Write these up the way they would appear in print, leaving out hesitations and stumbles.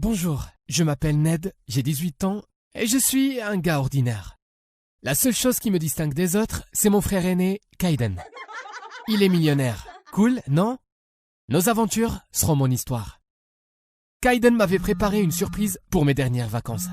Bonjour, je m'appelle Ned, j'ai 18 ans et je suis un gars ordinaire. La seule chose qui me distingue des autres, c'est mon frère aîné, Kaiden. Il est millionnaire. Cool, non? Nos aventures seront mon histoire. Kaiden m'avait préparé une surprise pour mes dernières vacances.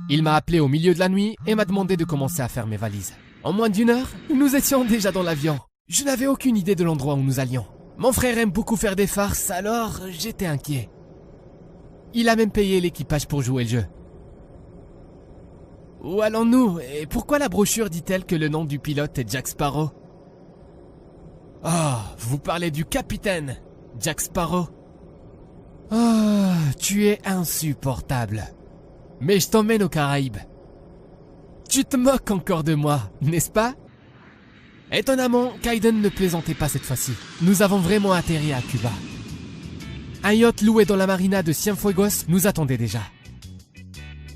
Il m'a appelé au milieu de la nuit et m'a demandé de commencer à faire mes valises. En moins d'1 heure, nous étions déjà dans l'avion. Je n'avais aucune idée de l'endroit où nous allions. Mon frère aime beaucoup faire des farces, alors j'étais inquiet. Il a même payé l'équipage pour jouer le jeu. Où allons-nous et pourquoi la brochure dit-elle que le nom du pilote est Jack Sparrow? Oh, vous parlez du capitaine Jack Sparrow. Oh, tu es insupportable. Mais je t'emmène aux Caraïbes. Tu te moques encore de moi, n'est-ce pas? Étonnamment, Kaiden ne plaisantait pas cette fois-ci. Nous avons vraiment atterri à Cuba. Un yacht loué dans la marina de Cienfuegos nous attendait déjà.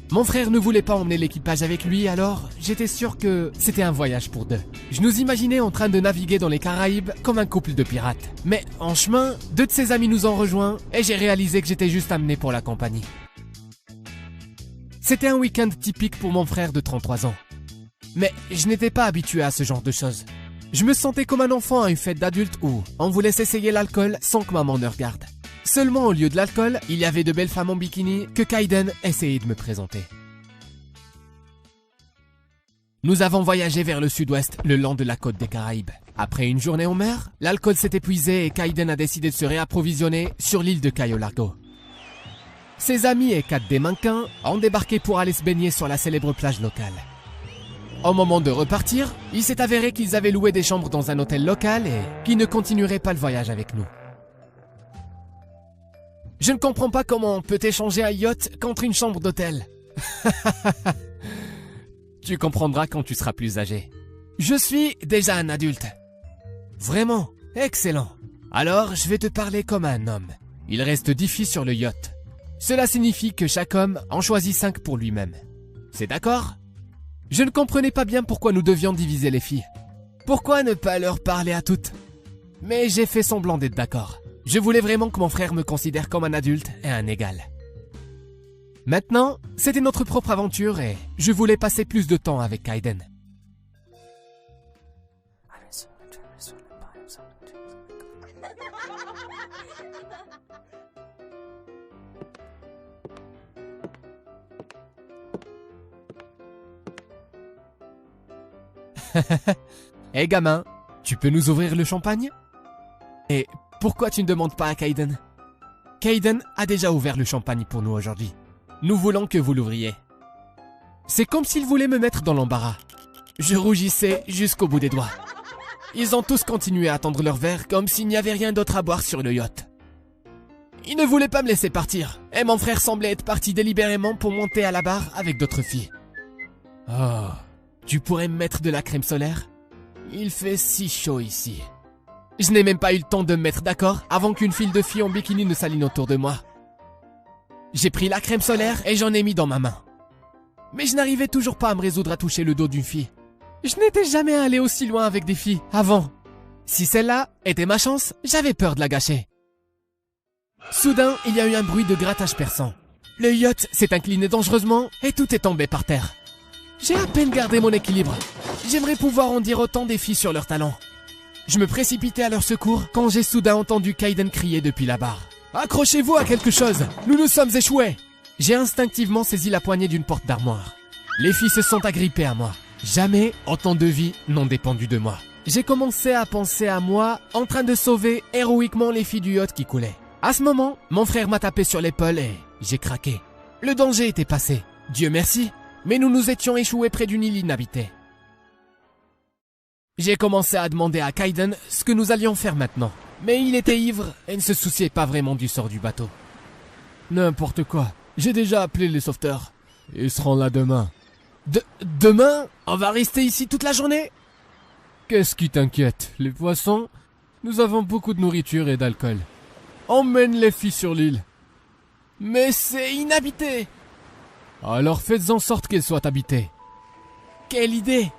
Mon frère ne voulait pas emmener l'équipage avec lui, alors j'étais sûr que c'était un voyage pour deux. Je nous imaginais en train de naviguer dans les Caraïbes comme un couple de pirates. Mais en chemin, 2 de ses amis nous ont rejoints et j'ai réalisé que j'étais juste amené pour la compagnie. C'était un week-end typique pour mon frère de 33 ans. Mais je n'étais pas habitué à ce genre de choses. Je me sentais comme un enfant à une fête d'adultes où on vous laisse essayer l'alcool sans que maman ne regarde. Seulement au lieu de l'alcool, il y avait de belles femmes en bikini que Kaiden essayait de me présenter. Nous avons voyagé vers le sud-ouest le long de la côte des Caraïbes. Après une journée en mer, l'alcool s'est épuisé et Kaiden a décidé de se réapprovisionner sur l'île de Cayo Largo. Ses amis et 4 des mannequins ont débarqué pour aller se baigner sur la célèbre plage locale. Au moment de repartir, il s'est avéré qu'ils avaient loué des chambres dans un hôtel local et qu'ils ne continueraient pas le voyage avec nous. Je ne comprends pas comment on peut échanger un yacht contre une chambre d'hôtel. Tu comprendras quand tu seras plus âgé. Je suis déjà un adulte. Vraiment, excellent. Alors, je vais te parler comme un homme. Il reste 10 filles sur le yacht. Cela signifie que chaque homme en choisit 5 pour lui-même. C'est d'accord? Je ne comprenais pas bien pourquoi nous devions diviser les filles. Pourquoi ne pas leur parler à toutes? Mais j'ai fait semblant d'être d'accord. Je voulais vraiment que mon frère me considère comme un adulte et un égal. Maintenant, c'était notre propre aventure et je voulais passer plus de temps avec Kaiden. Hé gamin, tu peux nous ouvrir le champagne? Et pourquoi tu ne demandes pas à Kaiden? Kaiden a déjà ouvert le champagne pour nous aujourd'hui. Nous voulons que vous l'ouvriez. C'est comme s'il voulait me mettre dans l'embarras. Je rougissais jusqu'au bout des doigts. Ils ont tous continué à tendre leur verre comme s'il n'y avait rien d'autre à boire sur le yacht. Ils ne voulaient pas me laisser partir, et mon frère semblait être parti délibérément pour monter à la barre avec d'autres filles. Oh, tu pourrais me mettre de la crème solaire? Il fait si chaud ici. Je n'ai même pas eu le temps de me mettre d'accord avant qu'une file de filles en bikini ne s'aligne autour de moi. J'ai pris la crème solaire et j'en ai mis dans ma main. Mais je n'arrivais toujours pas à me résoudre à toucher le dos d'une fille. Je n'étais jamais allé aussi loin avec des filles avant. Si celle-là était ma chance, j'avais peur de la gâcher. Soudain, il y a eu un bruit de grattage perçant. Le yacht s'est incliné dangereusement et tout est tombé par terre. J'ai à peine gardé mon équilibre. J'aimerais pouvoir en dire autant des filles sur leur talent. Je me précipitais à leur secours quand j'ai soudain entendu Kaiden crier depuis la barre. « Accrochez-vous à quelque chose! Nous nous sommes échoués !» J'ai instinctivement saisi la poignée d'une porte d'armoire. Les filles se sont agrippées à moi. Jamais autant de vies n'ont dépendu de moi. J'ai commencé à penser à moi en train de sauver héroïquement les filles du yacht qui coulaient. À ce moment, mon frère m'a tapé sur l'épaule et j'ai craqué. Le danger était passé. Dieu merci, mais nous nous étions échoués près d'une île inhabitée. J'ai commencé à demander à Kaiden ce que nous allions faire maintenant. Mais il était ivre et ne se souciait pas vraiment du sort du bateau. N'importe quoi. J'ai déjà appelé les sauveteurs. Ils seront là demain. Demain? On va rester ici toute la journée? Qu'est-ce qui t'inquiète? Les poissons? Nous avons beaucoup de nourriture et d'alcool. Emmène les filles sur l'île. Mais c'est inhabité. Alors faites en sorte qu'elles soient habitées. Quelle idée!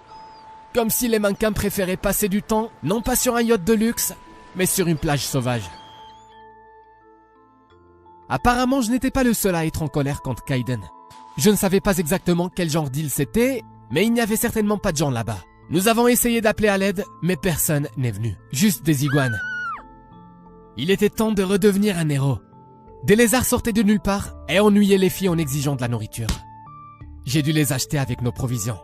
Comme si les mannequins préféraient passer du temps, non pas sur un yacht de luxe, mais sur une plage sauvage. Apparemment, je n'étais pas le seul à être en colère contre Kayden. Je ne savais pas exactement quel genre d'île c'était, mais il n'y avait certainement pas de gens là-bas. Nous avons essayé d'appeler à l'aide, mais personne n'est venu. Juste des iguanes. Il était temps de redevenir un héros. Des lézards sortaient de nulle part et ennuyaient les filles en exigeant de la nourriture. J'ai dû les acheter avec nos provisions.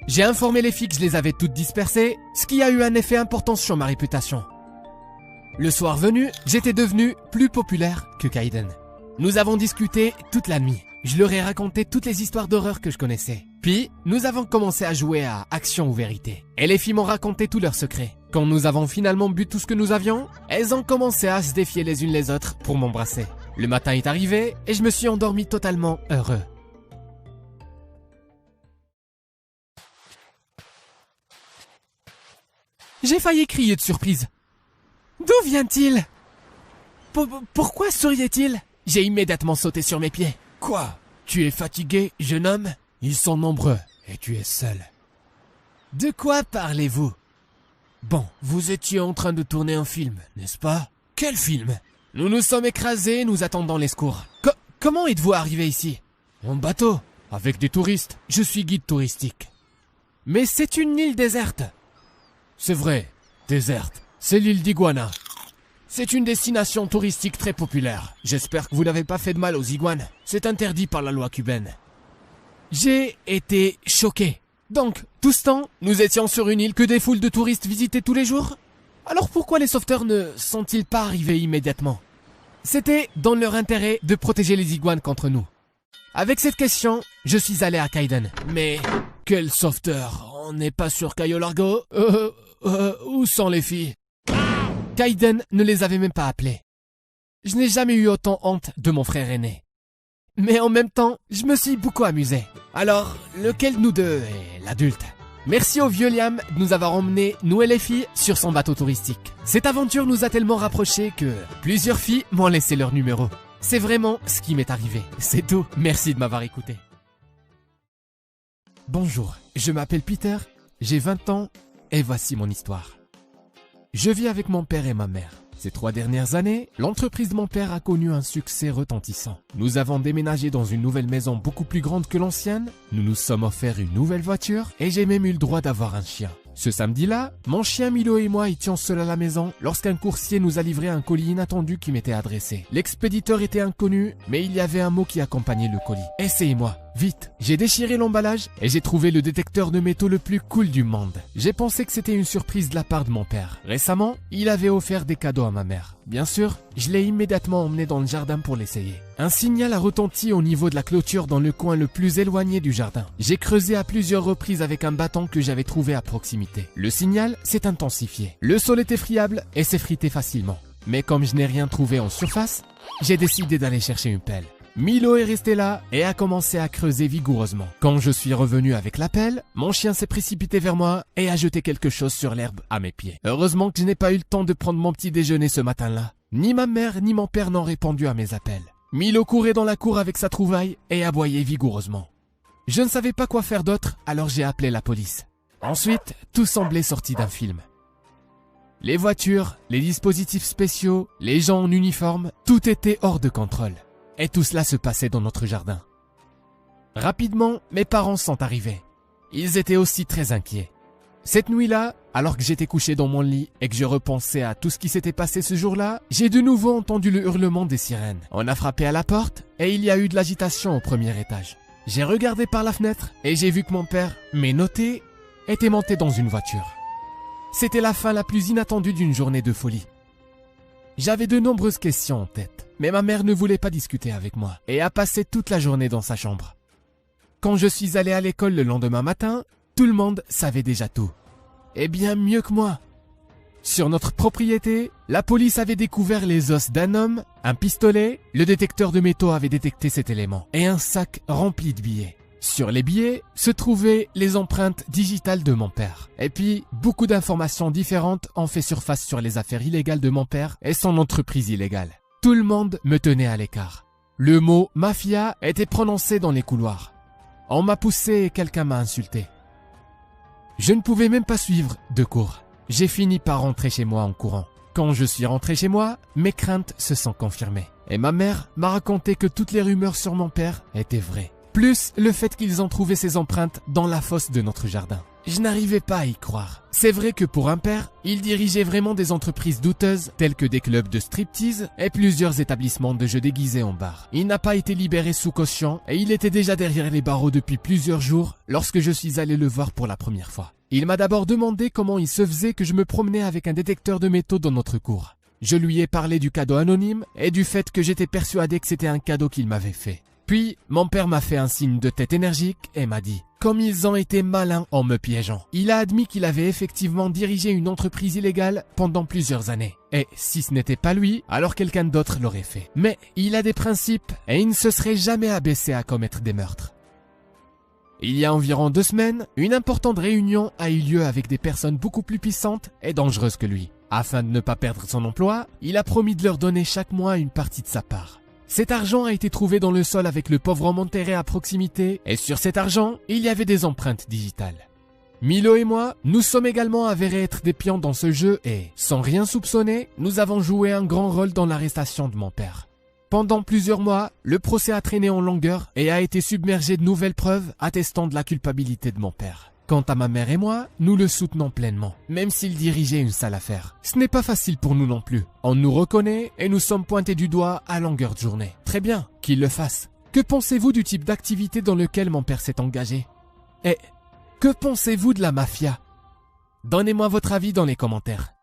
J'ai informé les filles que je les avais toutes dispersées, ce qui a eu un effet important sur ma réputation. Le soir venu, j'étais devenu plus populaire que Kayden. Nous avons discuté toute la nuit. Je leur ai raconté toutes les histoires d'horreur que je connaissais. Puis, nous avons commencé à jouer à Action ou Vérité. Et les filles m'ont raconté tous leurs secrets. Quand nous avons finalement bu tout ce que nous avions, elles ont commencé à se défier les unes les autres pour m'embrasser. Le matin est arrivé et je me suis endormi totalement heureux. J'ai failli crier de surprise. D'où vient-il? Pourquoi souriait-il? J'ai immédiatement sauté sur mes pieds. Quoi? Tu es fatigué, jeune homme? Ils sont nombreux et tu es seul. De quoi parlez-vous? Bon, vous étiez en train de tourner un film, n'est-ce pas? Quel film? Nous nous sommes écrasés, nous attendons les secours. Comment êtes-vous arrivé ici? En bateau, avec des touristes. Je suis guide touristique. Mais c'est une île déserte. C'est vrai, déserte. C'est l'île d'Iguana. C'est une destination touristique très populaire. J'espère que vous n'avez pas fait de mal aux iguanes. C'est interdit par la loi cubaine. J'ai été choqué. Donc, tout ce temps, nous étions sur une île que des foules de touristes visitaient tous les jours? Alors pourquoi les sauveteurs ne sont-ils pas arrivés immédiatement? C'était dans leur intérêt de protéger les iguanes contre nous. Avec cette question, je suis allé à Kayden. Mais, quel sauveteur? On n'est pas sur Cayo Largo? Où sont les filles? Kayden ne les avait même pas appelées. Je n'ai jamais eu autant honte de mon frère aîné. Mais en même temps, je me suis beaucoup amusé. Alors, lequel de nous deux est l'adulte? Merci au vieux Liam de nous avoir emmenés, nous et les filles, sur son bateau touristique. Cette aventure nous a tellement rapprochés que plusieurs filles m'ont laissé leur numéro. C'est vraiment ce qui m'est arrivé. C'est tout. Merci de m'avoir écouté. Bonjour, je m'appelle Peter, j'ai 20 ans et voici mon histoire. Je vis avec mon père et ma mère. Ces 3 dernières années, l'entreprise de mon père a connu un succès retentissant. Nous avons déménagé dans une nouvelle maison beaucoup plus grande que l'ancienne, nous nous sommes offerts une nouvelle voiture et j'ai même eu le droit d'avoir un chien. Ce samedi-là, mon chien Milo et moi étions seuls à la maison lorsqu'un coursier nous a livré un colis inattendu qui m'était adressé. L'expéditeur était inconnu, mais il y avait un mot qui accompagnait le colis. Essayez-moi, vite. J'ai déchiré l'emballage et j'ai trouvé le détecteur de métaux le plus cool du monde. J'ai pensé que c'était une surprise de la part de mon père. Récemment, il avait offert des cadeaux à ma mère. Bien sûr, je l'ai immédiatement emmené dans le jardin pour l'essayer. Un signal a retenti au niveau de la clôture dans le coin le plus éloigné du jardin. J'ai creusé à plusieurs reprises avec un bâton que j'avais trouvé à proximité. Le signal s'est intensifié. Le sol était friable et s'effritait facilement. Mais comme je n'ai rien trouvé en surface, j'ai décidé d'aller chercher une pelle. Milo est resté là et a commencé à creuser vigoureusement. Quand je suis revenu avec la pelle, mon chien s'est précipité vers moi et a jeté quelque chose sur l'herbe à mes pieds. Heureusement que je n'ai pas eu le temps de prendre mon petit déjeuner ce matin-là. Ni ma mère ni mon père n'ont répondu à mes appels. Milo courait dans la cour avec sa trouvaille et aboyait vigoureusement. Je ne savais pas quoi faire d'autre, alors j'ai appelé la police. Ensuite, tout semblait sorti d'un film. Les voitures, les dispositifs spéciaux, les gens en uniforme, tout était hors de contrôle. Et tout cela se passait dans notre jardin. Rapidement, mes parents sont arrivés. Ils étaient aussi très inquiets. Cette nuit-là, alors que j'étais couché dans mon lit et que je repensais à tout ce qui s'était passé ce jour-là, j'ai de nouveau entendu le hurlement des sirènes. On a frappé à la porte et il y a eu de l'agitation au premier étage. J'ai regardé par la fenêtre et j'ai vu que mon père, menotté, était monté dans une voiture. C'était la fin la plus inattendue d'une journée de folie. J'avais de nombreuses questions en tête, mais ma mère ne voulait pas discuter avec moi et a passé toute la journée dans sa chambre. Quand je suis allé à l'école le lendemain matin, tout le monde savait déjà tout. Et bien mieux que moi. Sur notre propriété, la police avait découvert les os d'un homme, un pistolet, le détecteur de métaux avait détecté cet élément, et un sac rempli de billets. Sur les billets se trouvaient les empreintes digitales de mon père. Et puis, beaucoup d'informations différentes ont fait surface sur les affaires illégales de mon père et son entreprise illégale. Tout le monde me tenait à l'écart. Le mot « mafia » était prononcé dans les couloirs. On m'a poussé et quelqu'un m'a insulté. Je ne pouvais même pas suivre de cours. J'ai fini par rentrer chez moi en courant. Quand je suis rentré chez moi, mes craintes se sont confirmées. Et ma mère m'a raconté que toutes les rumeurs sur mon père étaient vraies. Plus le fait qu'ils ont trouvé ses empreintes dans la fosse de notre jardin. Je n'arrivais pas à y croire. C'est vrai que pour un père, il dirigeait vraiment des entreprises douteuses telles que des clubs de striptease et plusieurs établissements de jeux déguisés en bar. Il n'a pas été libéré sous caution et il était déjà derrière les barreaux depuis plusieurs jours lorsque je suis allé le voir pour la première fois. Il m'a d'abord demandé comment il se faisait que je me promenais avec un détecteur de métaux dans notre cour. Je lui ai parlé du cadeau anonyme et du fait que j'étais persuadé que c'était un cadeau qu'il m'avait fait. Puis, mon père m'a fait un signe de tête énergique et m'a dit « Comme ils ont été malins en me piégeant ». Il a admis qu'il avait effectivement dirigé une entreprise illégale pendant plusieurs années. Et si ce n'était pas lui, alors quelqu'un d'autre l'aurait fait. Mais il a des principes et il ne se serait jamais abaissé à commettre des meurtres. Il y a environ 2 semaines, une importante réunion a eu lieu avec des personnes beaucoup plus puissantes et dangereuses que lui. Afin de ne pas perdre son emploi, il a promis de leur donner chaque mois une partie de sa part. Cet argent a été trouvé dans le sol avec le pauvre homme enterré à proximité et sur cet argent, il y avait des empreintes digitales. Milo et moi, nous sommes également avérés être des pions dans ce jeu et, sans rien soupçonner, nous avons joué un grand rôle dans l'arrestation de mon père. Pendant plusieurs mois, le procès a traîné en longueur et a été submergé de nouvelles preuves attestant de la culpabilité de mon père. Quant à ma mère et moi, nous le soutenons pleinement, même s'il dirigeait une sale affaire. Ce n'est pas facile pour nous non plus. On nous reconnaît et nous sommes pointés du doigt à longueur de journée. Très bien, qu'il le fasse. Que pensez-vous du type d'activité dans lequel mon père s'est engagé? Et que pensez-vous de la mafia? Donnez-moi votre avis dans les commentaires.